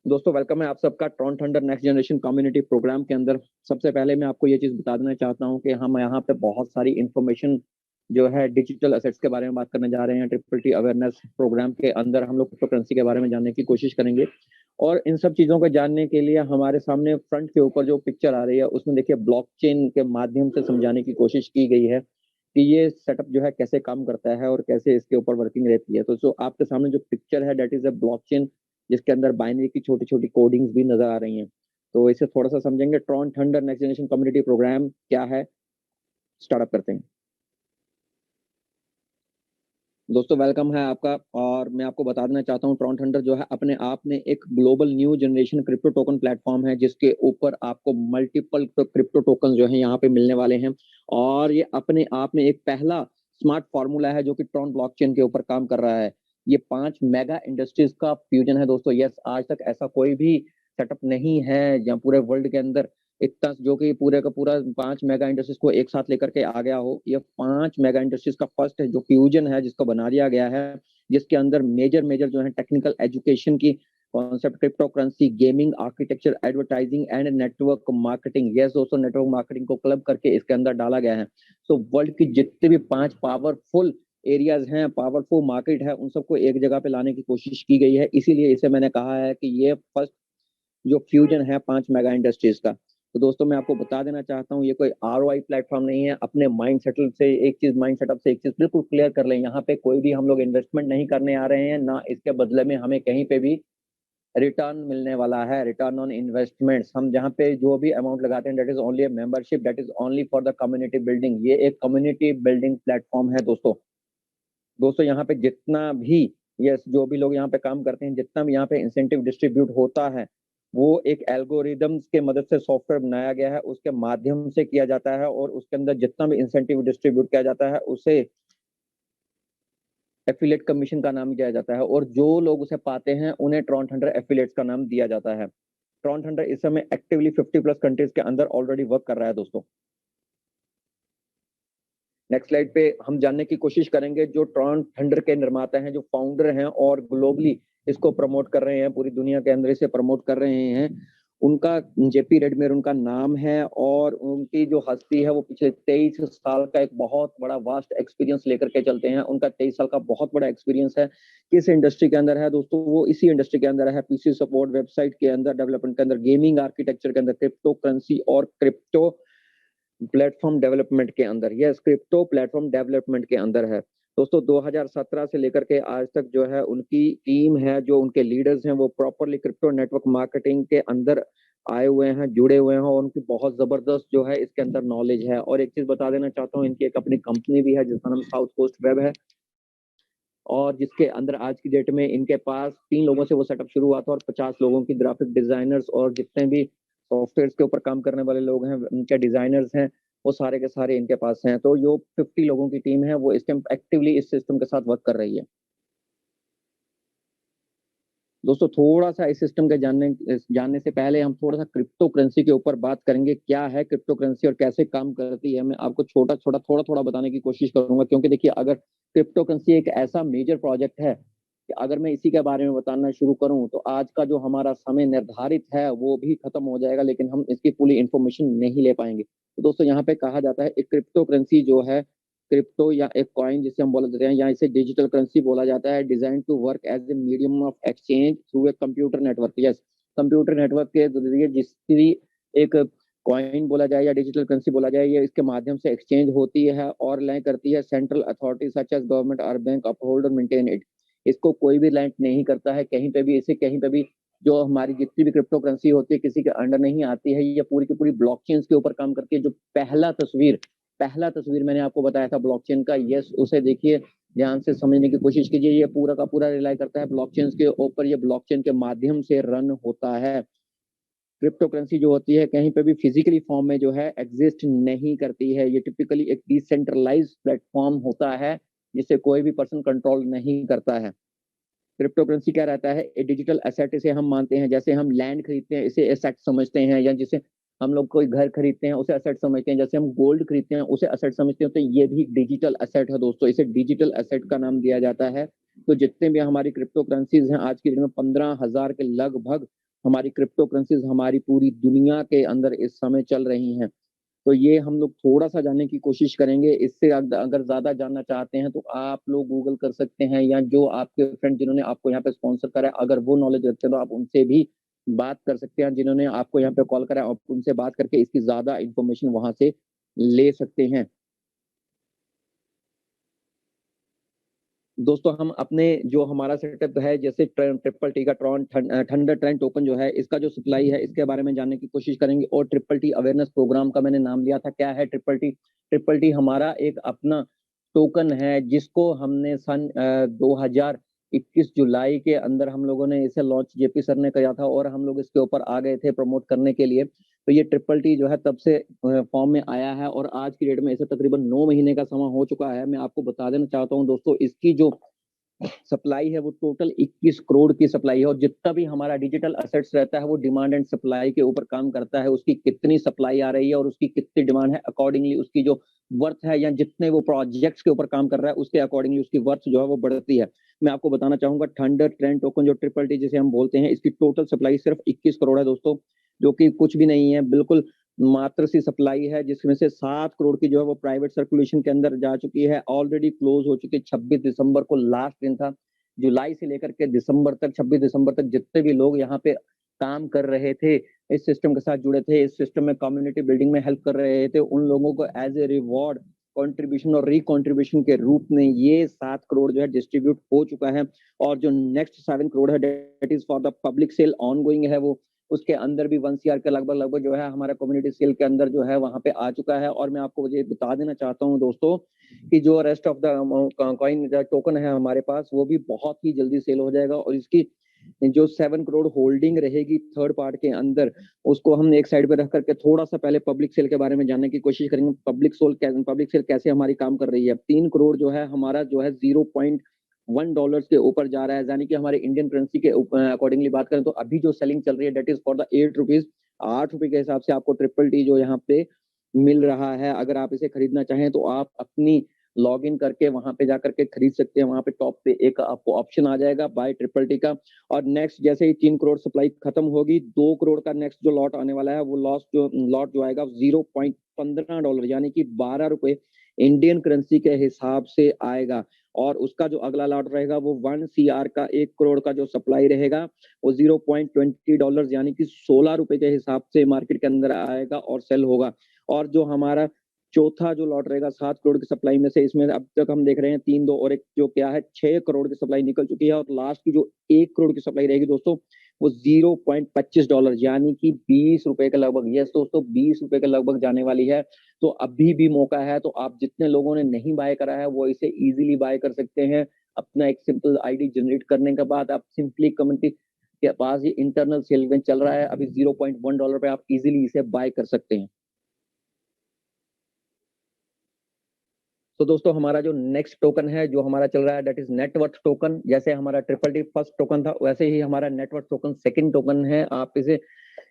दोस्तों वेलकम है आप सबका Tron Thunder next generation community program के अंदर। सबसे पहले मैं आपको ये चीज बता देना चाहता हूँ कि हम यहाँ पे बहुत सारी इंफॉर्मेशन जो है डिजिटल असेट्स के बारे में बात करने जा रहे हैं। ट्रिपल टी अवेयरनेस प्रोग्राम के अंदर हम लोग क्रिप्टो करेंसी के बारे में जानने की कोशिश करेंगे। और इन सब चीजों को जानने के लिए हमारे सामने फ्रंट के ऊपर जो पिक्चर आ रही है उसमें देखिए ब्लॉकचेन के माध्यम से समझाने की कोशिश की गई है कि ये सेटअप जो है कैसे काम करता है और कैसे इसके ऊपर वर्किंग रहती है। तो जो आपके सामने जो पिक्चर है दैट इज अ ब्लॉकचेन, जिसके अंदर बाइनरी की छोटी छोटी कोडिंग्स भी नजर आ रही हैं। तो इसे थोड़ा सा समझेंगे। Tron Thunder next generation community program क्या है, स्टार्टअप करते हैं। दोस्तों वेलकम है आपका। और मैं आपको बता देना चाहता हूँ ट्रॉन थंडर जो है अपने आप में एक global new generation crypto token platform है, जिसके ऊपर आपको मल्टीपल क्रिप्टो टोकन जो है यहाँ पे मिलने वाले हैं। और ये अपने आप में एक पहला स्मार्ट फार्मूला है जो कि ट्रॉन ब्लॉकचेन के ऊपर काम कर रहा है। ये 5 मेगा इंडस्ट्रीज का फ्यूजन है दोस्तों। यस, आज तक ऐसा कोई भी सेटअप नहीं है या पूरे वर्ल्ड के अंदर इतना जो कि पूरे का पूरा 5 मेगा इंडस्ट्रीज को एक साथ लेकर के आ गया हो। ये 5 मेगा इंडस्ट्रीज का फर्स्ट है जो फ्यूजन है, जिसको बना दिया गया है, जिसके अंदर मेजर मेजर जो है टेक्निकल एजुकेशन की concept, crypto currency, gaming, architecture, advertising and network marketing, yes दोस्तों, नेटवर्क मार्केटिंग को क्लब करके इसके अंदर डाला गया है। सो वर्ल्ड की जितने भी 5 पावरफुल एरियाज हैं, पावरफुल मार्केट है, उन सबको एक जगह पे लाने की कोशिश की गई है। इसीलिए इसे मैंने कहा है कि ये फर्स्ट जो फ्यूजन है 5 मेगा इंडस्ट्रीज का। तो दोस्तों मैं आपको बता देना चाहता हूँ ये कोई आरओआई प्लेटफॉर्म नहीं है। अपने माइंड सेटल से एक चीज, माइंड सेटअप से एक चीज बिल्कुल क्लियर कर लें, यहाँ पे कोई भी हम लोग इन्वेस्टमेंट नहीं करने आ रहे हैं, ना इसके बदले में हमें कहीं पे भी रिटर्न मिलने वाला है। रिटर्न ऑन इन्वेस्टमेंट्स, हम जहाँ पे जो भी अमाउंट लगाते हैं that is only membership, that is only for the community building. ये एक कम्युनिटी बिल्डिंग प्लेटफॉर्म है दोस्तों। दोस्तों यहाँ पे जितना भी, यस, जो भी लोग यहाँ पे काम करते हैं, जितना भी यहाँ पे इंसेंटिव डिस्ट्रीब्यूट होता है, वो एक एल्गोरिदम्स के मदद से सॉफ्टवेयर बनाया गया है, उसके माध्यम से किया जाता है। और उसके अंदर जितना भी इंसेंटिव डिस्ट्रीब्यूट किया जाता है उसे एफिलेट कमीशन का नाम दिया जाता है। और जो लोग उसे पाते हैं उन्हें ट्रॉन थंडर एफिलेट्स का नाम दिया जाता है। ट्रॉन थंडर इस समय एक्टिवली 50+ कंट्रीज के अंदर ऑलरेडी वर्क कर रहा है दोस्तों। नेक्स्ट स्लाइड पे हम जानने की कोशिश करेंगे जो ट्रॉन थंडर के निर्माता हैं, जो फाउंडर हैं और ग्लोबली इसको प्रमोट कर रहे हैं, पूरी दुनिया के अंदर इसे प्रमोट कर रहे हैं। उनका जेपी रेडमेयर उनका नाम है। और उनकी जो हस्ती है वो पिछले 23 साल का एक बहुत बड़ा वास्ट एक्सपीरियंस लेकर के चलते हैं। उनका 23 साल का बहुत बड़ा एक्सपीरियंस है। किस इंडस्ट्री के अंदर है दोस्तों? वो इसी इंडस्ट्री के अंदर है, पीसी सपोर्ट, वेबसाइट के अंदर, डेवलपमेंट के अंदर, गेमिंग आर्किटेक्चर के अंदर, क्रिप्टो करेंसी और क्रिप्टो प्लेटफॉर्म डेवलपमेंट के अंदर। यह क्रिप्टो प्लेटफॉर्म डेवलपमेंट के अंदर है दोस्तों। 2017 से लेकर के आज तक जो है उनकी टीम है, जो उनके लीडर्स हैं, वो प्रॉपरली क्रिप्टो नेटवर्क मार्केटिंग के अंदर आए हुए हैं, जुड़े हुए हैं, और उनकी बहुत जबरदस्त जो है इसके अंदर नॉलेज है। और एक चीज बता देना चाहता हूँ, इनकी एक अपनी कंपनी भी है जिसका नाम साउथ कोस्ट वेब है, और जिसके अंदर आज की डेट में इनके पास 3 लोगों से वो सेटअप शुरू हुआ था, और 50 लोगों की ग्राफिक डिजाइनर्स और जितने भी सॉफ्टवेयर के ऊपर काम करने वाले लोग हैं, उनके डिजाइनर्स हैं, वो सारे के सारे इनके पास हैं। तो जो 50 लोगों की टीम है वो इस टाइम एक्टिवली इस सिस्टम के साथ वर्क कर रही है। दोस्तों थोड़ा सा इस सिस्टम के जानने से पहले हम थोड़ा सा क्रिप्टो करेंसी के ऊपर बात करेंगे। क्या है क्रिप्टो करेंसी और कैसे काम करती है, मैं आपको छोटा छोटा थोड़ा थोड़ा बताने की कोशिश करूंगा। क्योंकि देखिए, अगर क्रिप्टो करेंसी एक ऐसा मेजर प्रोजेक्ट है कि अगर मैं इसी के बारे में बताना शुरू करूं तो आज का जो हमारा समय निर्धारित है वो भी खत्म हो जाएगा, लेकिन हम इसकी पूरी इंफॉर्मेशन नहीं ले पाएंगे। तो दोस्तों यहाँ पे कहा जाता है एक क्रिप्टो करेंसी जो है, क्रिप्टो या एक कॉइन जिसे हम बोल देते हैं, या इसे डिजिटल करेंसी बोला जाता है, design to work as a medium of exchange through a computer network. Yes, computer network के जरिए जिसकी एक कॉइन बोला जाए या डिजिटल करेंसी बोला जाए, ये इसके माध्यम से एक्सचेंज होती है और लैंड करती है। Central authority such as government और बैंक अपहोल्ड और मेंटेन इट। इसको कोई भी लैंड नहीं करता है कहीं पे भी। इसे कहीं पे भी जो हमारी जितनी भी क्रिप्टो करेंसी होती है किसी के अंडर नहीं आती है। ये पूरी की पूरी ब्लॉकचेन के ऊपर काम करती है। जो पहला तस्वीर मैंने आपको बताया था ब्लॉकचेन का, यस, उसे देखिए, ध्यान से समझने की कोशिश कीजिए। ये पूरा का पूरा रिलाई करता है ब्लॉकचेन के ऊपर। ये ब्लॉकचेन के माध्यम से रन होता है। क्रिप्टो करेंसी जो होती है कहीं पे भी फिजिकली फॉर्म में जो है एग्जिस्ट नहीं करती है। ये टिपिकली एक डिसेंट्रलाइज प्लेटफॉर्म होता है जिसे कोई भी पर्सन कंट्रोल नहीं करता है। क्रिप्टो करेंसी क्या रहता है? ए डिजिटल एसेट इसे हम मानते हैं। जैसे हम लैंड खरीदते हैं इसे एसेट समझते हैं, या जिसे हम लोग कोई घर खरीदते हैं उसे एसेट समझते हैं, जैसे हम गोल्ड खरीदते हैं उसे एसेट समझते हैं। तो ये भी डिजिटल एसेट है दोस्तों, इसे डिजिटल एसेट का नाम दिया जाता है। तो जितने भी हमारी क्रिप्टो करेंसीज हैं आज की डेट में 15,000 के लगभग हमारी क्रिप्टो करेंसीज हमारी पूरी दुनिया के अंदर इस समय चल रही हैं। तो ये हम लोग थोड़ा सा जानने की कोशिश करेंगे। इससे अगर ज्यादा जानना चाहते हैं तो आप लोग गूगल कर सकते हैं, या जो आपके फ्रेंड जिन्होंने आपको यहाँ पे स्पॉन्सर करा है, अगर वो नॉलेज रखते हैं तो आप उनसे भी बात कर सकते हैं। जिन्होंने आपको यहाँ पे कॉल करा है, आप उनसे बात करके इसकी ज्यादा इंफॉर्मेशन वहां से ले सकते हैं। दोस्तों हम अपने जो हमारा सेटअप है, जैसे ट्रिपल टी का ट्रॉन थंडर ट्रेंड टोकन जो है, इसका जो सप्लाई है इसके बारे में जानने की कोशिश करेंगे। और ट्रिपल टी अवेयरनेस प्रोग्राम का मैंने नाम लिया था। क्या है ट्रिपल टी? ट्रिपल टी हमारा एक अपना टोकन है जिसको हमने सन 2021 जुलाई के अंदर हम लोगों ने इसे लॉन्च जेपी सर ने किया था, और हम लोग इसके ऊपर आ गए थे प्रमोट करने के लिए। तो ये ट्रिपल टी जो है तब से फॉर्म में आया है, और आज की डेट में इसे तकरीबन 9 महीने का समय हो चुका है। मैं आपको बता देना चाहता हूँ दोस्तों, इसकी जो सप्लाई है वो टोटल 21 करोड़ की सप्लाई है। और जितना भी हमारा डिजिटल असेट्स रहता है वो डिमांड एंड सप्लाई के ऊपर काम करता है। उसकी कितनी सप्लाई आ रही है और उसकी कितनी डिमांड है, अकॉर्डिंगली उसकी जो वर्थ है, या जितने वो प्रोजेक्ट्स के ऊपर काम कर रहा है उसके अकॉर्डिंगली उसकी वर्थ जो है वो बढ़ती है। मैं आपको बताना चाहूंगा, थंडर ट्रेंड टोकन जो ट्रिपल टी जिसे हम बोलते हैं, इसकी टोटल सप्लाई सिर्फ 21 करोड़ है दोस्तों, जो कि कुछ भी नहीं है, बिल्कुल मात्र सी सप्लाई है। जिसमें से 7 करोड़ की जो है वो प्राइवेट सर्कुलेशन के अंदर जा चुकी है, ऑलरेडी क्लोज हो चुकी है। 26 दिसंबर को लास्ट दिन था। जुलाई से लेकर के दिसंबर तक, 26 दिसंबर तक जितने भी लोग यहाँ पे काम कर रहे थे, इस सिस्टम के साथ जुड़े थे, इस सिस्टम में कम्युनिटी बिल्डिंग में हेल्प कर रहे थे, उन लोगों को एज ए रिवॉर्ड कंट्रीब्यूशन और रिकंट्रीब्यूशन के रूप में ये 7 करोड़ जो है डिस्ट्रीब्यूट हो चुका है। और जो नेक्स्ट 7 करोड़ है date is for the public sale ongoing है, वो उसके अंदर भी 1 CR के लगभग लगभग जो है हमारा कम्युनिटी सेल के अंदर जो है वहां पे आ चुका है। और मैं आपको ये बता देना चाहता हूँ दोस्तों कि जो rest of the coin token है हमारे पास, वो भी बहुत ही जल्दी सेल हो जाएगा। और इसकी जो 7 करोड़ होल्डिंग रहेगी थर्ड पार्ट के अंदर, उसको हम एक साइड पे रख करके थोड़ा सा पहले पब्लिक सेल के बारे में जानने की कोशिश करेंगे। पब्लिक सेल कैसे हमारी काम कर रही है। 3 करोड़ जो है हमारा जो है $0.1 के ऊपर जा रहा है, यानी कि हमारे इंडियन करेंसी के अकॉर्डिंगली बात करें तो अभी जो सेलिंग चल रही है date is for the 8 rupees. 8 रुपए के हिसाब से आपको ट्रिपल टी जो यहाँ पे मिल रहा है। अगर आप इसे खरीदना चाहें तो आप अपनी लॉग इन करके वहां पे जाकर के खरीद सकते हैं। वहां पे टॉप पे एक आपको ऑप्शन आ जाएगा बाय ट्रिपल टी का। और नेक्स्ट जैसे ही 3 करोड़ सप्लाई खत्म होगी, 2 करोड़ का नेक्स्ट जो लॉट आने वाला है, वो लॉट जो आएगा $0.15 यानी कि 12 रुपए इंडियन करेंसी के हिसाब से आएगा। और उसका जो अगला लॉट रहेगा वो 1 CR का 1 करोड़ का जो सप्लाई रहेगा वो $0.20 यानी कि 16 रुपए के हिसाब से मार्केट के अंदर आएगा और सेल होगा। और जो हमारा चौथा जो लॉट रहेगा 7 करोड़ की सप्लाई में से, इसमें अब तक हम देख रहे हैं 3 2 और एक जो क्या है 6 करोड़ की सप्लाई निकल चुकी है। और लास्ट की जो 1 करोड़ की सप्लाई रहेगी दोस्तों, वो $0.25 यानी कि 20 रुपए के लगभग, यस दोस्तों 20 रुपए के लगभग जाने वाली है। तो अभी भी मौका है। तो आप जितने लोगों ने नहीं बाय करा है वो इसे इजीली बाय कर सकते हैं। अपना एक सिंपल आईडी जनरेट करने के बाद आप सिंपली कम्युनिटी के पास ये इंटरनल सेल में चल रहा है अभी $0.1 पे, आप इजीली इसे बाय कर सकते हैं। तो दोस्तों हमारा जो नेक्स्ट टोकन है जो हमारा चल रहा है डेट इज नेटवर्थ टोकन। जैसे हमारा ट्रिपल टी फर्स्ट टोकन था, वैसे ही हमारा नेटवर्थ टोकन सेकंड टोकन है। आप इसे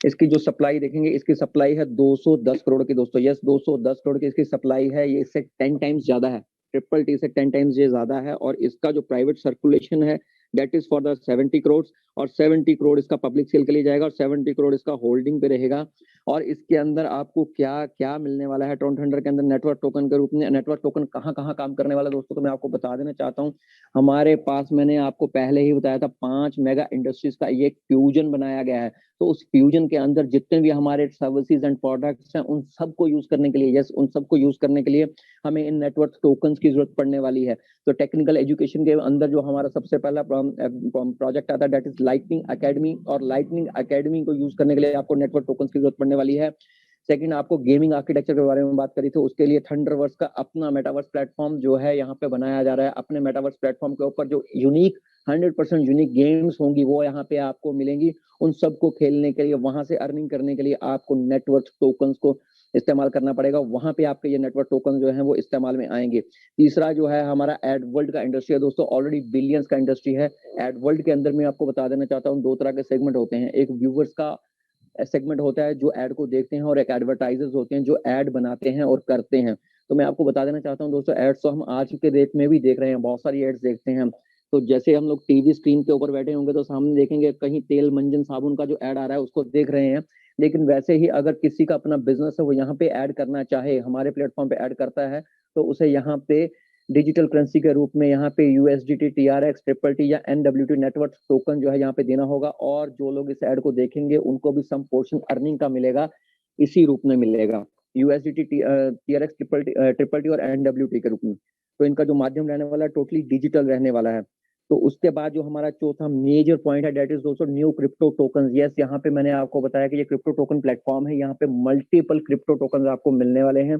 इसकी जो सप्लाई देखेंगे, इसकी सप्लाई है 210 करोड़ की दोस्तों। यस 210 करोड़ की इसकी सप्लाई है। ये इससे 10 टाइम्स ज्यादा है, ट्रिपल टी से 10 टाइम्स ये ज्यादा है। और इसका जो प्राइवेट सर्कुलेशन है that is for the 70 crore. और 70 करोड़ इसका पब्लिक सेल के लिए जाएगा और 70 करोड़ इसका होल्डिंग पे रहेगा। और इसके अंदर आपको क्या क्या मिलने वाला है ट्रॉन थंडर के अंदर नेटवर्क टोकन के रूप में। नेटवर्क टोकन कहाँ कहाँ काम करने वाला दोस्तों, तो मैं आपको बता देना चाहता हूँ। हमारे पास मैंने आपको पहले ही बताया था 5 मेगा इंडस्ट्रीज का ये फ्यूजन बनाया गया है। तो उस फ्यूजन के अंदर जितने भी हमारे सर्विसेज एंड प्रोडक्ट्स हैं उन सबको यूज करने के लिए, यस उन सबको यूज करने के लिए हमें इन नेटवर्क टोकन्स की जरूरत पड़ने वाली है। तो टेक्निकल एजुकेशन के अंदर जो हमारा सबसे पहला प्रोजेक्ट आता है दैट इज लाइटनिंग एकेडमी। और लाइटनिंग एकेडमी को यूज करने के लिए आपको नेटवर्क टोकन्स की जरूरत पड़ने वाली है। सेकंड, आपको गेमिंग आर्किटेक्चर के बारे में बात करी थी, उसके लिए थंडरवर्स का अपना मेटावर्स प्लेटफॉर्म जो है यहाँ पे बनाया जा रहा है। अपने मेटावर्स प्लेटफॉर्म के ऊपर जो यूनिक 100% यूनिक गेम्स होंगी वो यहाँ पे आपको मिलेंगी। उन सबको खेलने के लिए, वहां से अर्निंग करने के लिए आपको नेटवर्क टोकन्स को इस्तेमाल करना पड़ेगा। वहां पे आपके ये नेटवर्क टोकन जो है वो इस्तेमाल में आएंगे। तीसरा जो है हमारा एड वर्ल्ड का इंडस्ट्री है दोस्तों, ऑलरेडी बिलियंस का इंडस्ट्री है। एड वर्ल्ड के अंदर मैं आपको बता देना चाहता हूँ 2 तरह के सेगमेंट होते हैं। एक व्यूवर्स का सेगमेंट होता है जो एड को देखते हैं, और एक एडवर्टाइजर्स होते हैं जो एड बनाते हैं और करते हैं। तो मैं आपको बता देना चाहता हूँ दोस्तों, एड्स तो हम आज के डेट में भी देख रहे हैं, बहुत सारी एड्स देखते हैं। तो जैसे हम लोग टीवी स्क्रीन के ऊपर बैठे होंगे तो सामने देखेंगे कहीं तेल मंजन साबुन का जो ऐड आ रहा है उसको देख रहे हैं, लेकिन वैसे ही अगर किसी का अपना बिजनेस है वो यहाँ पे ऐड करना चाहे, हमारे प्लेटफॉर्म पे ऐड करता है, तो उसे यहाँ पे डिजिटल करेंसी के रूप में यहाँ पे यूएसडीटी, टीआरएक्स, ट्रिपल टी या एनडब्ल्यूटी नेटवर्क टोकन जो है यहाँ पे देना होगा, और जो लोग इस ऐड को देखेंगे उनको भी सम पोर्शन अर्निंग का मिलेगा, इसी रूप में मिलेगा, यूएसडीटी, टीआरएक्स, ट्रिपल टी और एनडब्ल्यूटी के रूप में। तो इनका जो माध्यम रहने वाला है टोटली डिजिटल रहने वाला है। तो उसके बाद जो हमारा चौथा मेजर पॉइंट है दैट इज दोस्तों न्यू क्रिप्टो टोकन। यस, यहाँ पे मैंने आपको बताया कि ये क्रिप्टो टोकन प्लेटफॉर्म है, यहाँ पे मल्टीपल क्रिप्टो टोकन आपको मिलने वाले हैं।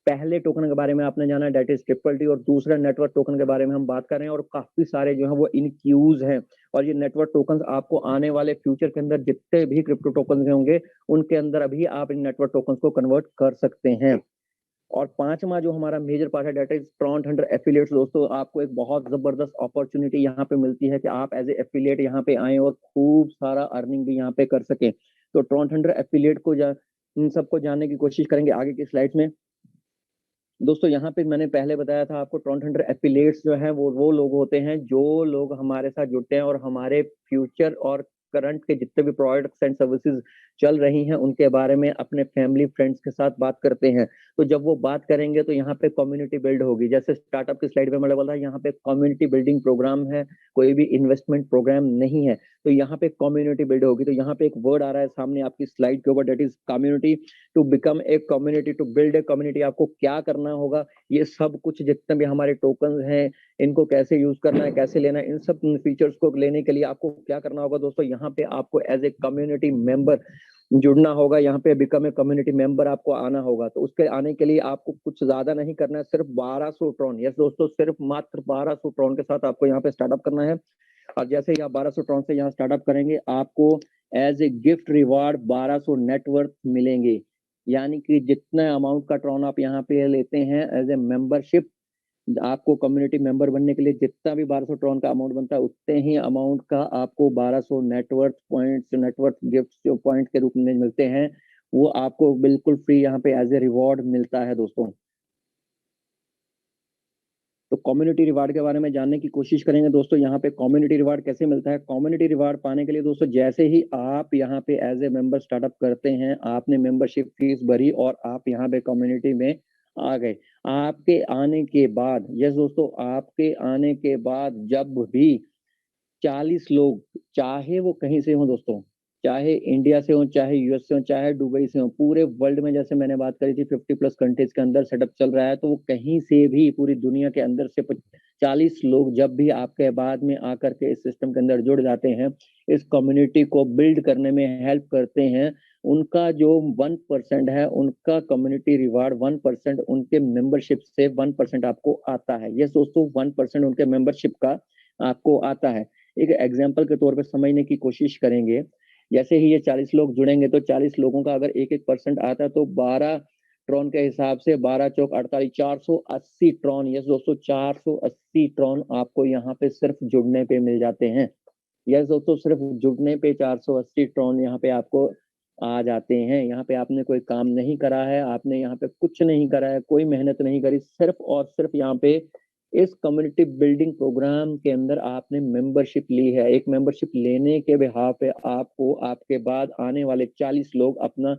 पहले टोकन के बारे में आपने जाना दैट इज ट्रिपल टी, और दूसरा नेटवर्क टोकन के बारे में हम बात कर रहे हैं, और काफी सारे जो है वो इन क्यूज हैं, और ये नेटवर्क टोकन आपको आने वाले फ्यूचर के अंदर जितने भी क्रिप्टो टोकन होंगे उनके अंदर अभी आप इन नेटवर्क टोकन को कन्वर्ट कर सकते हैं। और पांचवा जो हमारा मेजर पार्ट है दैट इज ट्रॉन्ट हंटर एफिलिएट्स। दोस्तों आपको एक बहुत जबरदस्त अपॉर्चुनिटी यहाँ पे मिलती है कि आप एज ए एफिलिएट यहाँ पे आए और खूब सारा अर्निंग भी यहाँ पे कर सकें। तो ट्रॉन्ट हंटर एफिलिएट को इन सबको जानने की कोशिश करेंगे आगे की स्लाइड्स में। दोस्तों यहाँ पे मैंने पहले बताया था आपको, ट्रॉन्ट हंटर एफिलिएट्स जो है वो लोग होते हैं जो लोग हमारे साथ जुड़ते हैं और हमारे फ्यूचर और करंट के जितने भी प्रोडक्ट्स एंड सर्विसेज चल रही हैं उनके बारे में अपने फैमिली फ्रेंड्स के साथ बात करते हैं। तो जब वो बात करेंगे तो यहाँ पे कम्युनिटी बिल्ड होगी, जैसे स्टार्टअप की स्लाइड में मैंने बोला यहाँ पे कम्युनिटी बिल्डिंग प्रोग्राम है, कोई भी इन्वेस्टमेंट प्रोग्राम नहीं है। तो यहाँ पे कम्युनिटी बिल्ड होगी। तो यहाँ पे एक वर्ड आ रहा है सामने आपकी स्लाइड के ऊपर that is community. To become a community, to build a community, आपको क्या करना होगा, ये सब कुछ जितने भी हमारे टोकन हैं इनको कैसे यूज करना है, कैसे लेना है, इन सब फीचर्स को लेने के लिए आपको क्या करना होगा दोस्तों, यहाँ पे आपको एज ए कम्युनिटी मेंबर जुड़ना होगा, यहाँ पे बिकम ए कम्युनिटी मेंबर आपको आना होगा। तो उसके आने के लिए आपको कुछ ज्यादा नहीं करना है, सिर्फ 1200 ट्रॉन। यस दोस्तों, सिर्फ मात्र 1200 ट्रॉन के साथ आपको यहाँ पे स्टार्टअप करना है। और जैसे ही आप 1200 ट्रॉन से यहाँ स्टार्टअप करेंगे आपको as a gift reward 1200 network मिलेंगे, यानी कि जितना अमाउंट का ट्रॉन आप यहाँ पे लेते हैं एज ए मेंबरशिप, आपको कम्युनिटी मेंबर बनने के लिए जितना भी 1200 ट्रॉन का अमाउंट बनता है उतने ही अमाउंट का आपको 1200 नेटवर्क पॉइंट्स, नेटवर्क गिफ्ट्स जो पॉइंट के रूप में मिलते हैं वो आपको बिल्कुल फ्री यहाँ पे एज ए रिवॉर्ड मिलता है दोस्तों। तो कम्युनिटी रिवार्ड के बारे में जानने की कोशिश करेंगे दोस्तों। यहाँ पे कम्युनिटी रिवार्ड कैसे मिलता है। कम्युनिटी रिवार्ड पाने के लिए दोस्तों जैसे ही आप यहाँ पे एज ए मेंबर स्टार्टअप करते हैं, आपने मेंबरशिप फीस भरी और आप यहाँ पे कम्युनिटी में आ गए, आपके आने के बाद, यस दोस्तों, आपके आने के बाद जब भी 40 लोग, चाहे वो कहीं से हो दोस्तों, चाहे इंडिया से हो, चाहे यूएस से हो, चाहे दुबई से हो, पूरे वर्ल्ड में, जैसे मैंने बात करी थी 50 प्लस कंट्रीज के अंदर सेटअप चल रहा है, तो वो कहीं से भी पूरी दुनिया के अंदर से 40 लोग जब भी आपके बाद में आकर के इस सिस्टम के अंदर जुड़ जाते हैं, इस कम्युनिटी को बिल्ड करने में हेल्प करते हैं, उनका जो 1% है उनका कम्युनिटी रिवार्ड 1% उनके मेंबरशिप से 1% आपको आता है। यस दोस्तों, 1% उनके मेंबरशिप का आपको आता है। एक एग्जाम्पल के तौर पर समझने की कोशिश करेंगे, जैसे ही ये 40 लोग जुड़ेंगे तो 40 लोगों का अगर 1-1% आता है तो 12 ट्रॉन के हिसाब से 12 चौक 48, 480 ट्रॉन। यस दोस्तों, 480 ट्रॉन आपको यहाँ पे सिर्फ जुड़ने पे मिल जाते हैं। यस दोस्तों, सिर्फ जुड़ने पे 480 ट्रॉन यहाँ पे आपको आ जाते हैं। यहाँ पे आपने कोई काम नहीं करा है, आपने यहाँ पे कुछ नहीं करा है, कोई मेहनत नहीं करी, सिर्फ और सिर्फ यहाँ पे इस कम्युनिटी बिल्डिंग प्रोग्राम के अंदर आपने मेंबरशिप ली है। एक मेंबरशिप लेने के बिहाफ पे आपको आपके बाद आने वाले 40 लोग अपना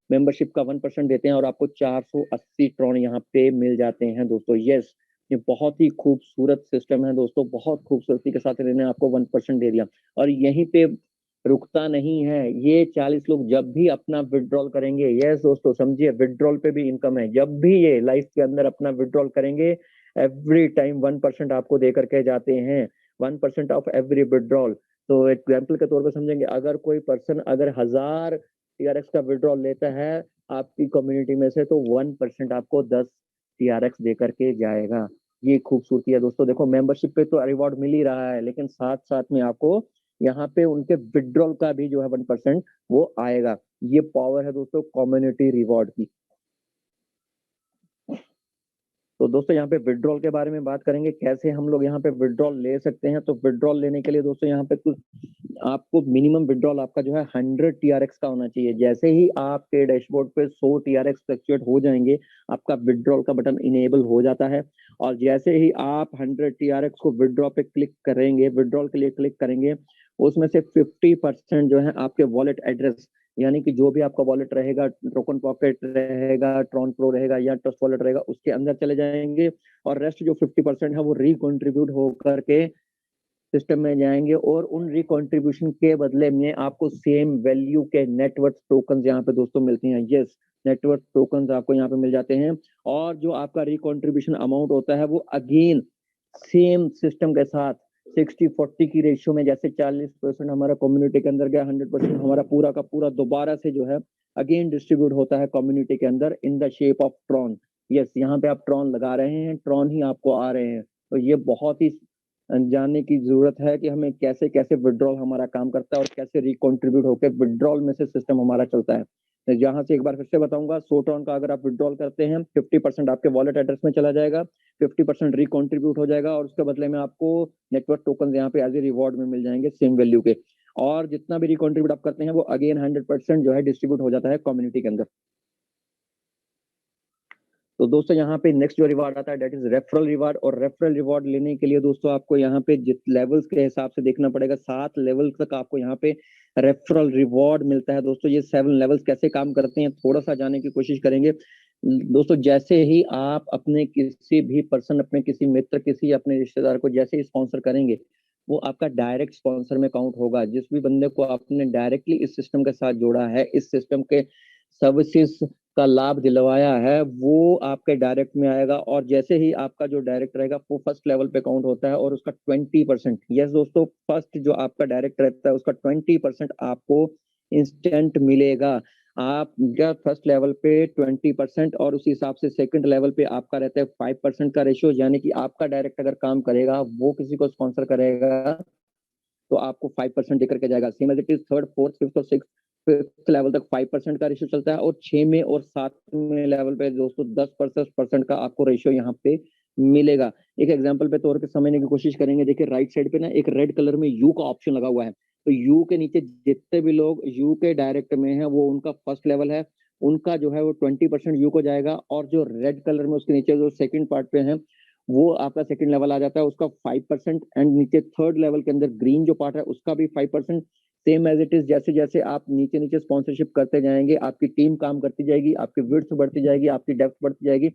मेंबरशिप का 1% देते हैं और आपको 480 ट्रॉन यहाँ पे मिल जाते हैं दोस्तों। यस, ये बहुत ही खूबसूरत सिस्टम है दोस्तों, बहुत खूबसूरती के साथ इन्होंने आपको 1% दे दिया, और यहीं पे रुकता नहीं है। ये 40 लोग जब भी अपना विड्रॉल करेंगे, यस दोस्तों समझिए, विड्रॉल पे भी इनकम है, जब भी ये लाइफ के अंदर अपना विड्रॉल करेंगे एवरी टाइम 1% आपको दे करके जाते हैं, 1% ऑफ एवरी विड्रॉल। तो एग्जाम्पल के तौर पर समझेंगे, अगर कोई पर्सन अगर 1000 टीआरएक्स का विड्रॉल लेता है आपकी कम्युनिटी में से, तो 1% आपको 10 टीआरएक्स दे करके जाएगा। ये खूबसूरती है दोस्तों। देखो, मेंबरशिप पे तो रिवॉर्ड मिल ही रहा है, लेकिन साथ साथ में आपको यहाँ पे उनके विड्रॉल का भी जो है 1% वो आएगा। ये पावर है दोस्तों कम्युनिटी रिवॉर्ड की। तो दोस्तों यहाँ पे विड्रॉल के बारे में बात करेंगे, कैसे हम लोग यहाँ पे विड्रॉल ले सकते हैं। तो विड्रॉल लेने के लिए दोस्तों यहाँ पे कुछ आपको मिनिमम विड्रॉल आपका जो है 100 टीआरएक्स का होना चाहिए। जैसे ही आपके डैशबोर्ड पे 100 टीआरएक्स फ्लक्चुएट हो जाएंगे, आपका विड्रॉल का बटन इनेबल हो जाता है। और जैसे ही आप 100 टीआरएक्स को विड्रॉ पे क्लिक करेंगे, विड्रॉल के लिए क्लिक करेंगे, उसमें से 50% जो है आपके वॉलेट एड्रेस, यानी कि जो भी आपका वॉलेट रहेगा, टोकन पॉकेट रहेगा, ट्रॉन प्रो रहेगा या ट्रस्ट वॉलेट रहेगा, उसके अंदर चले जाएंगे। और रेस्ट जो 50% है वो रिकॉन्ट्रीब्यूट होकर के सिस्टम में जाएंगे और उन रिकॉन्ट्रीब्यूशन के बदले में आपको सेम वैल्यू के नेटवर्क टोकन यहाँ पे दोस्तों मिलते हैं। यस, नेटवर्क टोकन आपको यहाँ पे मिल जाते हैं। और जो आपका रिकॉन्ट्रीब्यूशन अमाउंट होता है वो अगेन सेम सिस्टम के साथ 60-40 की रेशियो में, जैसे 40% हमारा कम्युनिटी के अंदर गया, 100% हमारा पूरा का पूरा दोबारा से जो है अगेन डिस्ट्रीब्यूट होता है कम्युनिटी के अंदर in the shape of Tron. Yes, यहाँ पे आप ट्रॉन लगा रहे हैं, ट्रॉन ही आपको आ रहे हैं। तो ये बहुत ही जानने की जरूरत है कि हमें कैसे कैसे विड्रॉल हमारा काम करता है और कैसे रिकॉन्ट्रीब्यूट होकर विड्रॉल में से सिस्टम हमारा चलता है। तो यहाँ से एक बार फिर से बताऊंगा, 100 ट्रॉन का अगर आप विड्रॉल करते हैं, 50% आपके वॉलेट एड्रेस में चला जाएगा, 50% रिकॉन्ट्रीब्यूट हो जाएगा और उसके बदले में आपको नेटवर्क टोकन यहाँ पे एज ए रिवॉर्ड में मिल जाएंगे सेम वैल्यू के। और जितना भी रिकॉन्ट्रीब्यूट आप करते हैं वो अगेन 100% जो है डिस्ट्रीब्यूट हो जाता है कम्युनिटी के अंदर। तो दोस्तों यहाँ पे नेक्स्ट जो रिवार्ड आता है दैट इज रेफरल रिवार्ड। और रेफरल रिवार्ड लेने के लिए दोस्तों आपको यहाँ पे जित लेवल्स के हिसाब से देखना पड़ेगा, 7 लेवल तक आपको यहाँ पे रेफरल रिवार्ड मिलता है। दोस्तों ये 7 लेवल्स कैसे काम करते हैं थोड़ा सा जानने की कोशिश करेंगे। दोस्तों जैसे ही आप अपने किसी भी पर्सन, अपने किसी मित्र, किसी अपने रिश्तेदार को जैसे ही स्पॉन्सर करेंगे, वो आपका डायरेक्ट स्पॉन्सर में काउंट होगा। जिस भी बंदे को आपने डायरेक्टली इस सिस्टम के साथ जोड़ा है, इस सिस्टम के सर्विसेज का लाभ दिलवाया है, वो आपके डायरेक्ट में आएगा। और जैसे ही आपका जो डायरेक्ट रहेगा वो फर्स्ट लेवल पे काउंट होता है और उसका 20%, यस दोस्तों, फर्स्ट जो आपका डायरेक्ट रहता है उसका 20% आपको इंस्टेंट मिलेगा। आप फर्स्ट लेवल पे 20% और उसी हिसाब से सेकंड लेवल पे आपका रहता है 5% का रेशियो। यानी कि आपका डायरेक्ट अगर काम करेगा, वो किसी को स्पॉन्सर करेगा, तो आपको 5% देकर के जाएगा। Same as it is third, fourth, fifth और सिक्स, फिफ्थ लेवल तक 5% का रेशियो चलता है और 6 में और 7 में लेवल पे दोस्तों 10% का आपको रेशियो यहाँ पे मिलेगा। एक एग्जांपल पे तौर पे समझने की कोशिश करेंगे। देखिए राइट साइड पे ना एक रेड कलर में यू का ऑप्शन लगा हुआ है। तो यू के नीचे जितने भी लोग यू के डायरेक्ट में है वो उनका फर्स्ट लेवल है, उनका जो है वो 20% यू को जाएगा। और जो रेड कलर में उसके नीचे जो सेकंड पार्ट पे है वो आपका सेकंड लेवल आ जाता है, उसका 5%। एंड नीचे थर्ड लेवल के अंदर ग्रीन जो पार्ट है उसका भी 5%। सेम एज इट इज, जैसे जैसे आप नीचे नीचे स्पॉन्सरशिप करते जाएंगे, आपकी टीम काम करती जाएगी, आपकी विड्थ बढ़ती जाएगी, आपकी डेप्थ बढ़ती जाएगी।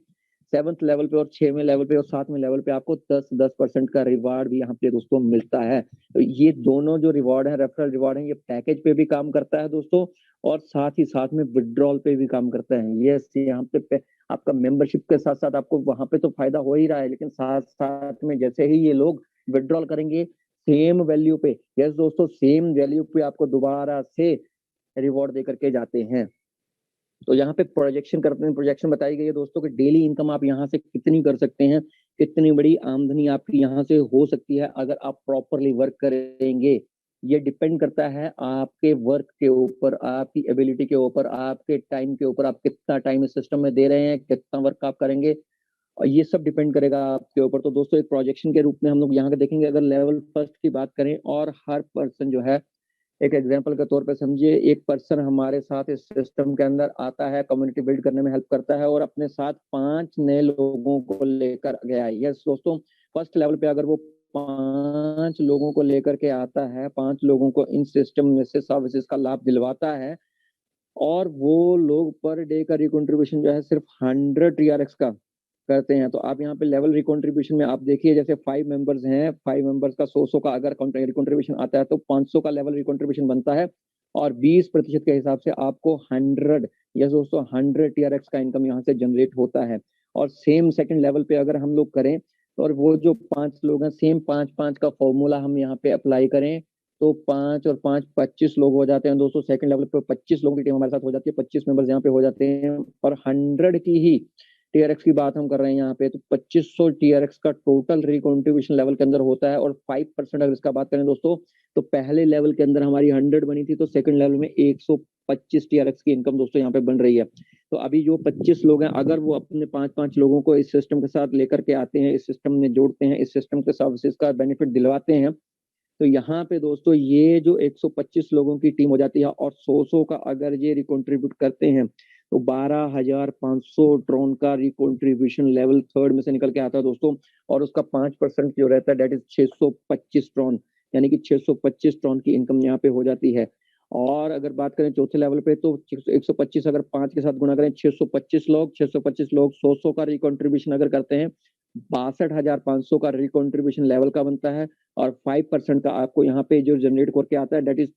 7th लेवल पे और 6वें लेवल पे और 7वें लेवल पे आपको 10% का रिवार्ड भी यहाँ पे दोस्तों मिलता है। तो ये दोनों जो रिवार्ड है, रेफरल रिवार्ड है, ये पैकेज पे भी काम करता है दोस्तों और साथ ही साथ में विड्रॉल पे भी काम करता है। ये यहाँ पे आपका मेंबरशिप के साथ साथ आपको वहां पे तो फायदा हो ही रहा है, लेकिन साथ साथ में जैसे ही ये लोग विड्रॉल करेंगे सेम वैल्यू पे, यस दोस्तों, सेम वैल्यू पे आपको दोबारा से रिवॉर्ड दे करके जाते हैं। तो यहाँ पे प्रोजेक्शन करते हैं, प्रोजेक्शन बताई गई है दोस्तों कि डेली इनकम आप यहाँ से कितनी कर सकते हैं, कितनी बड़ी आमदनी आपकी यहाँ से हो सकती है अगर आप प्रॉपरली वर्क करेंगे। ये डिपेंड करता है आपके वर्क के ऊपर, आपकी एबिलिटी के ऊपर, आपके टाइम के ऊपर, आप कितना टाइम इस सिस्टम में दे रहे हैं, कितना वर्क आप करेंगे, और ये सब डिपेंड करेगा आपके ऊपर। तो दोस्तों एक प्रोजेक्शन के रूप में हम लोग यहाँ के देखेंगे, अगर लेवल फर्स्ट की बात करें और हर पर्सन जो है, एक एग्जांपल के तौर पे समझिए, एक पर्सन हमारे साथ इस सिस्टम के अंदर आता है, कम्युनिटी बिल्ड करने में हेल्प करता है और अपने साथ 5 नए लोगों को लेकर गया है। यस दोस्तों, फर्स्ट लेवल पे अगर वो 5 लोगों को लेकर के आता है, 5 लोगों को इन सिस्टम में से सर्विसेज का लाभ दिलवाता है और वो लोग पर डे का रिकॉन्ट्रीब्यूशन जो है सिर्फ 100 टीआरएक्स का करते हैं। तो आप यहाँ पे लेवल रिकॉन्ट्रीब्यूशन में आप देखिए, जैसे 5 मेंबर्स हैं, 5 मेंबर्स का 100 का अगर रिकॉन्ट्रीब्यूशन आता है तो 500 का लेवल रिकॉन्ट्रीब्यूशन बनता है और 20% के हिसाब से आपको 100, यस दोस्तों, 100 टीआरएक्स का इनकम यहाँ से जनरेट होता है। और सेम सेकंड लेवल पे अगर हम लोग करें तो, और वो जो 5 लोग हैं, सेम 5-5 का फॉर्मूला हम यहाँ पे अप्लाई करें तो 5 और 5 25 लोग हो जाते हैं दोस्तों। सेकंड लेवल पे 25 लोगों की टीम हमारे साथ हो जाती है, 25 मेंबर्स यहाँ पे हो जाते हैं और 100 की ही टीआरएक्स की बात हम कर रहे हैं यहाँ पे, तो 2500 टीआरएक्स का टोटल रिकॉन्ट्रीब्यूशन लेवल के अंदर होता है, और 5% अगर इसका बात करें दोस्तों, तो पहले लेवल के अंदर हमारी 100 बनी थी, तो सेकंड लेवल में 125 टीआरएक्स की इनकम दोस्तों यहाँ पे बन रही है। तो अभी जो 25 लोग हैं, अगर वो अपने 5-5 लोगों को इस सिस्टम के साथ लेकर के आते हैं, इस सिस्टम में जोड़ते हैं, इस सिस्टम के सर्विसेज का बेनिफिट दिलवाते हैं, तो यहाँ पे दोस्तों ये जो 125 लोगों की टीम हो जाती है, और 100 का अगर ये रिकॉन्ट्रीब्यूट करते हैं, तो 12,500 ट्रॉन का रिकॉन्ट्रीब्यूशन लेवल थर्ड में से निकल के आता है दोस्तों, और उसका 5% जो रहता है डेट इज 625 ट्रॉन, यानी कि 625 ट्रॉन की इनकम यहाँ पे हो जाती है। और अगर बात करें चौथे लेवल पे, तो 125 अगर 5 के साथ गुना करें, 625 लोग 100 का रिकॉन्ट्रीब्यूशन अगर करते हैं, 62,500 का रिकॉन्ट्रीब्यूशन लेवल का बनता है, और 5% का आपको यहाँ पे जो जनरेट करके आता है डेट इज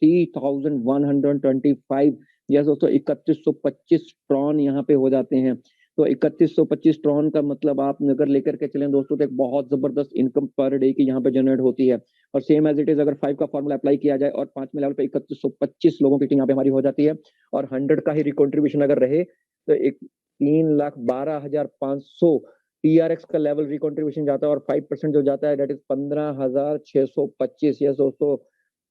3,125। यस दोस्तों, 3125 ट्रॉन यहाँ पे हो जाते हैं। तो 3125 ट्रॉन का मतलब आप अगर लेकर के चलें दोस्तों, तो एक बहुत जबरदस्त इनकम पर डे की यहाँ पे जनरेट होती है। और सेम एज इट इज अगर 5 का फॉर्मूला अप्लाई किया जाए और 5वें लेवल पे 3125 लोगों की टीम यहाँ पे हमारी हो जाती है, और 100 का ही रिकॉन्ट्रीब्यूशन अगर रहे, तो एक 3,12,500 टीआरएक्स का लेवल रिकॉन्ट्रीब्यूशन जाता है, और 5% जो जाता है डेट इज 15,625। यस दोस्तों,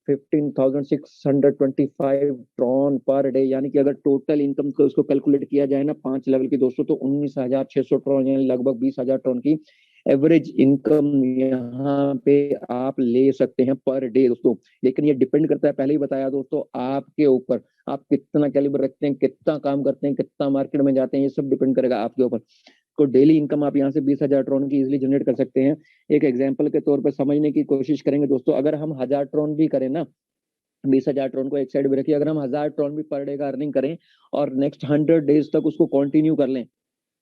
15,625 ट्रॉन पर डे, यानी कि अगर टोटल इनकम को उसको कैलकुलेट किया जाए ना 5 लेवल की दोस्तों, तो 19,600 ट्रॉन, यानी लगभग 20,000 ट्रॉन की एवरेज इनकम यहाँ पे आप ले सकते हैं पर डे दोस्तों। लेकिन ये डिपेंड करता है, पहले ही बताया दोस्तों, आपके ऊपर, आप कितना कैलिबर रखते हैं, कितना काम करते हैं, कितना मार्केट में जाते हैं, ये सब डिपेंड करेगा आपके ऊपर। तो डेली इनकम आप यहाँ से 20,000 ट्रॉन की इजिली जनरेट कर सकते हैं। एक एग्जाम्पल के तौर पर समझने की कोशिश करेंगे दोस्तों, अगर हम 1000 ट्रॉन भी करें ना, 20,000 ट्रॉन को एक साइड में रखिए, अगर हम 1000 ट्रॉन भी पर डे का अर्निंग करें और नेक्स्ट 100 डेज तक उसको कंटिन्यू कर लें,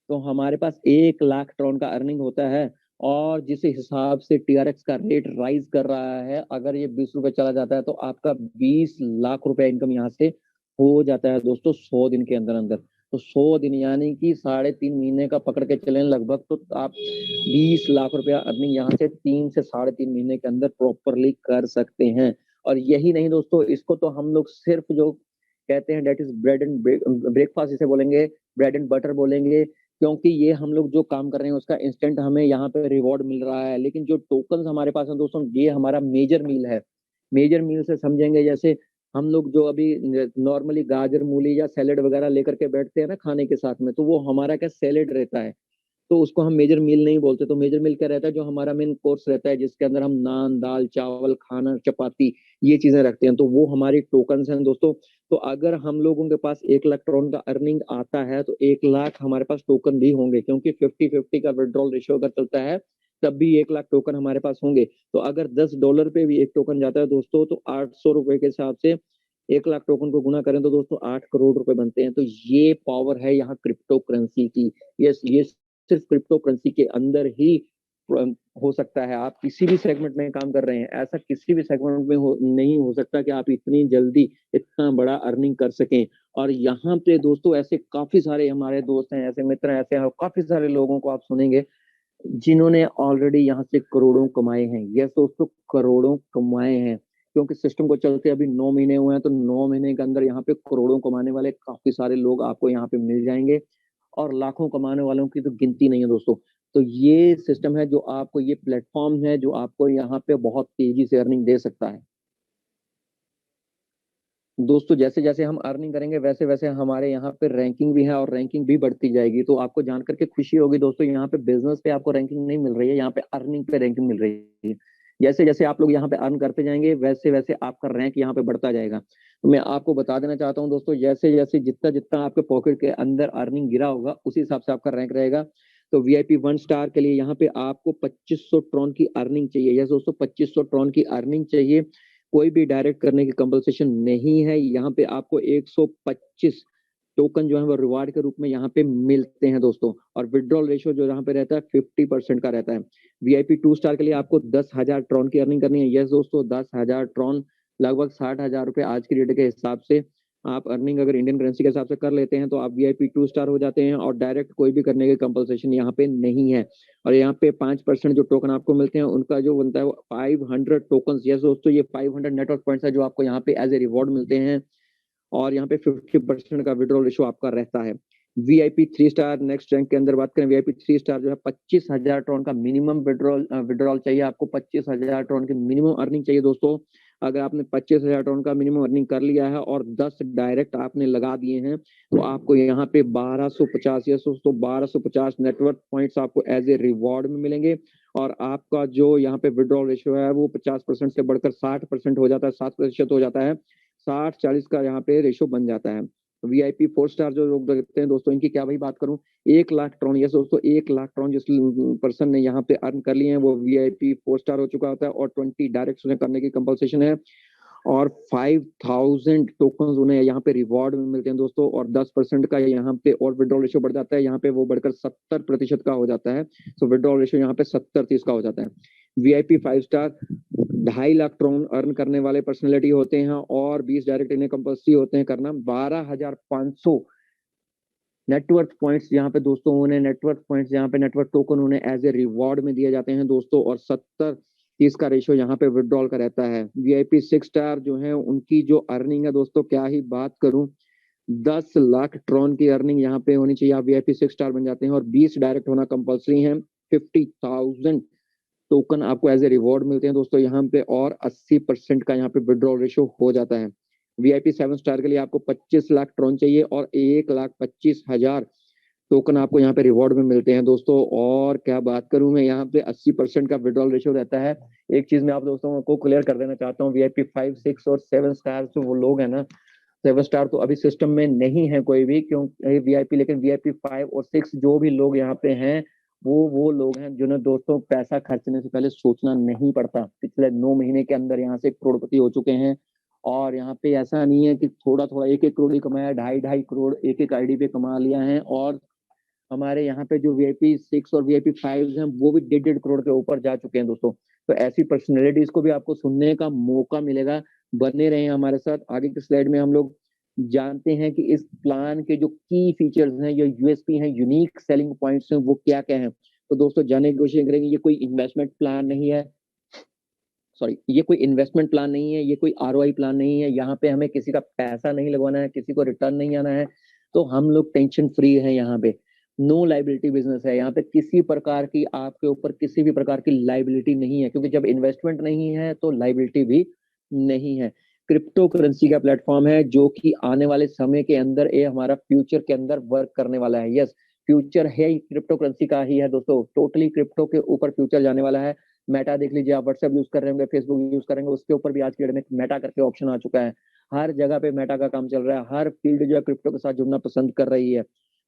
तो हमारे पास 1 लाख ट्रॉन का अर्निंग होता है। और जिस हिसाब से टीआरएक्स का रेट राइज कर रहा है, अगर ये 20 रुपए चला जाता है, तो आपका 20 लाख रुपए इनकम यहाँ से हो जाता है दोस्तों 100 दिन के अंदर अंदर। तो 100 दिन यानी कि 3.5 महीने का पकड़ के चलें लगभग, तो आप 20 लाख रुपया अर्निंग यहाँ से 3 से 3.5 महीने के अंदर प्रॉपरली कर सकते हैं। और यही नहीं दोस्तों, इसको तो हम लोग सिर्फ जो कहते हैं that is bread and breakfast इसे बोलेंगे, ब्रेड एंड बटर बोलेंगे, क्योंकि ये हम लोग जो काम कर रहे हैं उसका इंस्टेंट हमें यहाँ पे रिवॉर्ड मिल रहा है। लेकिन जो टोकन हमारे पास है दोस्तों, ये हमारा मेजर मील है। मेजर मील से समझेंगे, जैसे हम लोग जो अभी नॉर्मली गाजर मूली या सैलेड वगैरह लेकर के बैठते हैं ना खाने के साथ में, तो वो हमारा क्या सैलेड रहता है, तो उसको हम मेजर मील नहीं बोलते। तो मेजर मील क्या रहता है, जो हमारा मेन कोर्स रहता है, जिसके अंदर हम नान, दाल, चावल, खाना, चपाती, ये चीजें रखते हैं, तो वो हमारी टोकन्स हैं दोस्तों। तो अगर हम लोगों के पास 1 लाख ट्रॉन का अर्निंग आता है, तो 1 लाख हमारे पास टोकन भी होंगे, क्योंकि 50-50 का विड्रॉल रेशियो अगर चलता है, तब भी 1 लाख टोकन हमारे पास होंगे। तो अगर $10 पे भी एक टोकन जाता है दोस्तों, तो 800 रुपए के हिसाब से 1 लाख टोकन को गुना करें तो दोस्तों 8 करोड़ रुपए बनते हैं। तो ये पावर है यहाँ क्रिप्टो करेंसी की। ये सिर्फ क्रिप्टो करेंसी के अंदर ही हो सकता है। आप किसी भी सेगमेंट में काम कर रहे हैं, ऐसा किसी भी सेगमेंट में नहीं हो सकता कि आप इतनी जल्दी इतना बड़ा अर्निंग कर सकें। और यहाँ पे दोस्तों ऐसे काफी सारे हमारे दोस्त हैं, ऐसे मित्र हैं, ऐसे काफी सारे लोगों को आप सुनेंगे जिन्होंने ऑलरेडी यहाँ से करोड़ों कमाए हैं। यस दोस्तों, करोड़ों कमाए हैं, क्योंकि सिस्टम को चलते अभी 9 महीने हुए हैं, तो 9 महीने के अंदर यहाँ पे करोड़ों कमाने वाले काफी सारे लोग आपको यहाँ पे मिल जाएंगे, और लाखों कमाने वालों की तो गिनती नहीं है दोस्तों। तो ये सिस्टम है जो आपको, ये प्लेटफॉर्म है जो आपको यहाँ पे बहुत तेजी से अर्निंग दे सकता है दोस्तों। जैसे जैसे हम अर्निंग करेंगे, वैसे वैसे हमारे यहाँ पे रैंकिंग भी है, और रैंकिंग भी बढ़ती जाएगी। तो आपको जान करके खुशी होगी दोस्तों, यहाँ पे बिजनेस पे आपको रैंकिंग नहीं मिल रही है, यहाँ पे अर्निंग पे रैंकिंग मिल रही है। जैसे जैसे आप लोग यहाँ पे अर्न करते जाएंगे, वैसे वैसे आपका रैंक यहाँ पे बढ़ता जाएगा। तो मैं आपको बता देना चाहता हूँ दोस्तों, जैसे जैसे जितना जितना आपके पॉकेट के अंदर अर्निंग गिरा होगा, उसी हिसाब से आपका रैंक रहेगा। तो वीआईपी 1 स्टार के लिए यहाँ पे आपको 2500 ट्रॉन की अर्निंग चाहिए। यस दोस्तों, 2500 ट्रॉन की अर्निंग चाहिए। कोई भी डायरेक्ट करने की कंपल्सेशन नहीं है। यहाँ पे आपको 125 टोकन जो है वो रिवार्ड के रूप में यहाँ पे मिलते हैं दोस्तों। और विड्रॉल रेशियो जो यहाँ पे रहता है 50% का रहता है। वीआईपी 2 स्टार के लिए आपको 10,000 ट्रॉन की अर्निंग करनी है। यस दोस्तों, 10,000 ट्रॉन लगभग 60,000 रुपए आज की डेट के हिसाब से आप अर्निंग अगर इंडियन करेंसी के हिसाब से कर लेते हैं, तो आप वीआईपी 2 स्टार हो जाते हैं, और डायरेक्ट कोई भी करने की कंपल्सेशन यहाँ पे नहीं है। और यहाँ पे 5% जो टोकन आपको मिलते हैं, उनका जो बनता है वो 500 टोकन। यस दोस्तों, ये 500 नेटवर्क पॉइंट्स है जो आपको यहाँ पे एज ए रिवॉर्ड मिलते हैं, और यहाँ पे 50% का विड्रॉल रेशियो आपका रहता है। वीआईपी 3 स्टार नेक्स्ट रैंक के अंदर बात करें, वीआईपी 3 स्टार जो है 25,000 ट्रॉन का मिनिमम विड्रॉल चाहिए आपको। 25,000 ट्रॉन की मिनिमम अर्निंग चाहिए दोस्तों। अगर आपने 25,000 ट्रॉन का मिनिमम अर्निंग कर लिया है और 10 डायरेक्ट आपने लगा दिए हैं तो आपको यहाँ पे 1250 या 1250 नेटवर्क पॉइंट्स आपको एज ए रिवॉर्ड में मिलेंगे। और आपका जो यहाँ पे विड्रॉल रेशियो है वो 50% से बढ़कर 60% हो जाता है, 7% हो जाता है। 60-40 का यहाँ पे रेशियो बन जाता है। वीआईपी 4 स्टार जो लोग देखते हैं दोस्तों, इनकी क्या भाई बात करूं, 1 लाख ट्रॉन, यस दोस्तों 1 लाख ट्रॉन जिस पर्सन ने यहाँ पे अर्न कर लिए हैं वो वीआईपी 4 स्टार हो चुका होता है। और 20 डायरेक्ट उन्हें करने की कंपल्सेशन है और 5,000 टोकन उन्हें यहाँ पे रिवॉर्ड में मिलते हैं दोस्तों। और 10% का यहाँ पे और विड्रॉल रेशियो बढ़ जाता है, यहाँ पे वो बढ़कर 70% का हो जाता है। सो विड्रॉल रेशियो यहाँ पे 70-30 का हो जाता है। VIP 5 star 2.5 lakh Tron earn करने वाले पर्सनैलिटी होते हैं और 20 डायरेक्ट इन्हें कंपल्सरी होते हैं करना। 12,500 नेटवर्क पॉइंट्स यहाँ पे दोस्तों उन्हें नेटवर्क पॉइंट्स यहाँ पे नेटवर्क टोकन उन्हें एज ए रिवॉर्ड में दिए जाते हैं दोस्तों। और 70-30 का रेशियो यहाँ पे विड्रॉल का रहता है। वीआईपी 6 स्टार जो है उनकी जो अर्निंग है दोस्तों क्या ही बात करूं, 10 लाख ट्रॉन की अर्निंग यहाँ पे होनी चाहिए, आप वीआईपी 6 स्टार बन जाते हैं। और 20 डायरेक्ट होना कंपल्सरी है। 50,000 टोकन आपको एज ए रिवॉर्ड मिलते हैं दोस्तों यहाँ पे और 80% का यहाँ पे विड्रॉल रेशियो हो जाता है। वीआईपी 7 स्टार के लिए आपको 25 लाख ट्रॉन चाहिए और 1,25,000 टोकन आपको यहाँ पे रिवॉर्ड में मिलते हैं दोस्तों। और क्या बात करूं मैं, यहाँ पे 80% का विड्रॉल रेशियो रहता है। एक चीज मैं आप दोस्तों को क्लियर कर देना चाहता हूँ, वीआईपी 5, 6 और 7 स्टार जो वो लोग हैं ना, 7 स्टार तो अभी सिस्टम में नहीं है कोई भी क्योंकि वीआईपी, लेकिन वीआईपी 5 और 6 जो भी लोग यहाँ पे हैं वो लोग हैं जिन्हें दोस्तों पैसा खर्चने से पहले सोचना नहीं पड़ता। पिछले 9 महीने के अंदर यहाँ से करोड़पति हो चुके हैं। और यहाँ पे ऐसा नहीं है कि थोड़ा थोड़ा 1-1 करोड़ ही कमाया, 2.5-2.5 करोड़ एक एक आईडी पे कमा लिया है। और हमारे यहाँ पे जो वीआईपी 6 और वीआईपी 5 हैं वो भी 1.5 करोड़ के ऊपर जा चुके हैं दोस्तों। तो ऐसी पर्सनैलिटीज को भी आपको सुनने का मौका मिलेगा। बने रहे हमारे साथ। आगे की स्लाइड में हम लोग जानते हैं कि इस प्लान के जो की फीचर्स हैं, जो यूएसपी हैं, यूनिक सेलिंग पॉइंट्स हैं, वो क्या क्या हैं। तो दोस्तों जानने की कोशिश करेंगे। ये कोई इन्वेस्टमेंट प्लान नहीं है, सॉरी, ये कोई इन्वेस्टमेंट प्लान नहीं है, ये कोई आरओआई प्लान नहीं है। यहाँ पे हमें किसी का पैसा नहीं लगवाना है, किसी को रिटर्न नहीं आना है। तो हम लोग टेंशन फ्री है यहाँ पे। नो लाइबिलिटी बिजनेस है यहाँ पे। किसी प्रकार की आपके ऊपर किसी भी प्रकार की लाइबिलिटी नहीं है, क्योंकि जब इन्वेस्टमेंट नहीं है तो लाइबिलिटी भी नहीं है। क्रिप्टो करेंसी का प्लेटफॉर्म है जो कि आने वाले समय के अंदर ये हमारा फ्यूचर के अंदर वर्क करने वाला है। यस, फ्यूचर है क्रिप्टो करेंसी का ही है दोस्तों। टोटली क्रिप्टो के ऊपर फ्यूचर जाने वाला है। मेटा देख लीजिए, आप व्हाट्सएप यूज कर रहे होंगे, फेसबुक यूज करेंगे, उसके ऊपर भी आज की डेट में मेटा करके ऑप्शन आ चुका है। हर जगह पे मेटा का काम चल रहा है। हर फील्ड जो है क्रिप्टो के साथ जुड़ना पसंद कर रही है।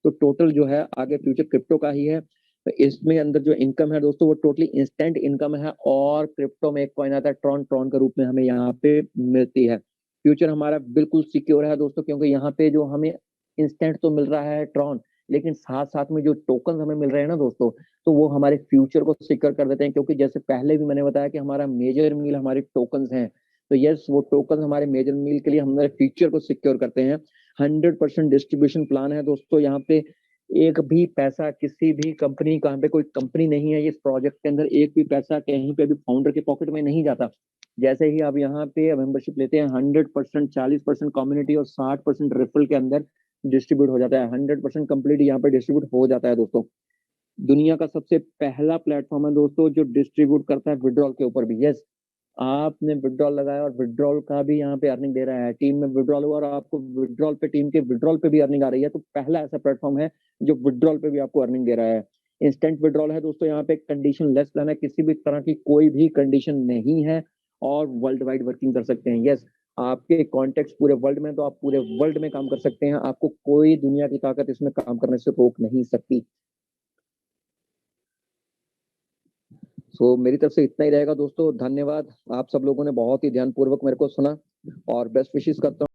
तो टोटल जो है आगे फ्यूचर क्रिप्टो का ही है। तो इसमें अंदर जो इनकम है दोस्तों वो टोटली इंस्टेंट इनकम है। और क्रिप्टो में एक कॉइन आता है ट्रॉन, ट्रॉन के रूप में हमें यहाँ पे मिलती है। फ्यूचर हमारा बिल्कुल सिक्योर है दोस्तों, क्योंकि यहाँ पे जो हमें इंस्टेंट तो मिल रहा है ट्रॉन, लेकिन साथ साथ में जो टोकन हमें मिल रहे हैं ना दोस्तों, तो वो हमारे फ्यूचर को सिक्योर कर देते हैं। क्योंकि जैसे पहले भी मैंने बताया कि हमारा मेजर मील हमारे टोकन्स हैं। तो यस, वो टोकन हमारे मेजर मील के लिए हमारे फ्यूचर को सिक्योर करते हैं। 100% डिस्ट्रीब्यूशन प्लान है दोस्तों। यहाँ पे एक भी पैसा किसी भी कंपनी, कहाँ पे कोई कंपनी नहीं है इस प्रोजेक्ट के अंदर, एक भी पैसा कहीं पे भी फाउंडर के पॉकेट में नहीं जाता। जैसे ही आप यहाँ पे मेंबरशिप लेते हैं 100%, 40% कम्युनिटी और 60% रेफरल के अंदर डिस्ट्रीब्यूट हो जाता है। 100% कंप्लीट यहाँ पे डिस्ट्रीब्यूट हो जाता है दोस्तों। दुनिया का सबसे पहला प्लेटफॉर्म है दोस्तों जो डिस्ट्रीब्यूट करता है विड्रॉल के ऊपर भी। यस, आपने विड्रॉल लगाया और विड्रॉल का भी यहाँ पे अर्निंग दे रहा है। टीम में विड्रॉल हुआ और आपको विड्रॉल पे, टीम के विड्रॉल पे भी अर्निंग आ रही है। तो पहला ऐसा प्लेटफॉर्म है जो विड्रॉल पे भी आपको अर्निंग दे रहा है। इंस्टेंट विड्रॉल है दोस्तों। यहाँ पे कंडीशन लेस प्लान है, किसी भी तरह की कोई भी कंडीशन नहीं है और वर्ल्ड वाइड वर्किंग कर सकते हैं। यस, आपके कॉन्टेक्ट पूरे वर्ल्ड में, तो आप पूरे वर्ल्ड में काम कर सकते हैं। आपको कोई दुनिया की ताकत इसमें काम करने से रोक नहीं सकती। सो मेरी तरफ से इतना ही रहेगा दोस्तों। धन्यवाद, आप सब लोगों ने बहुत ही ध्यानपूर्वक मेरे को सुना और बेस्ट विशेस करता हूँ।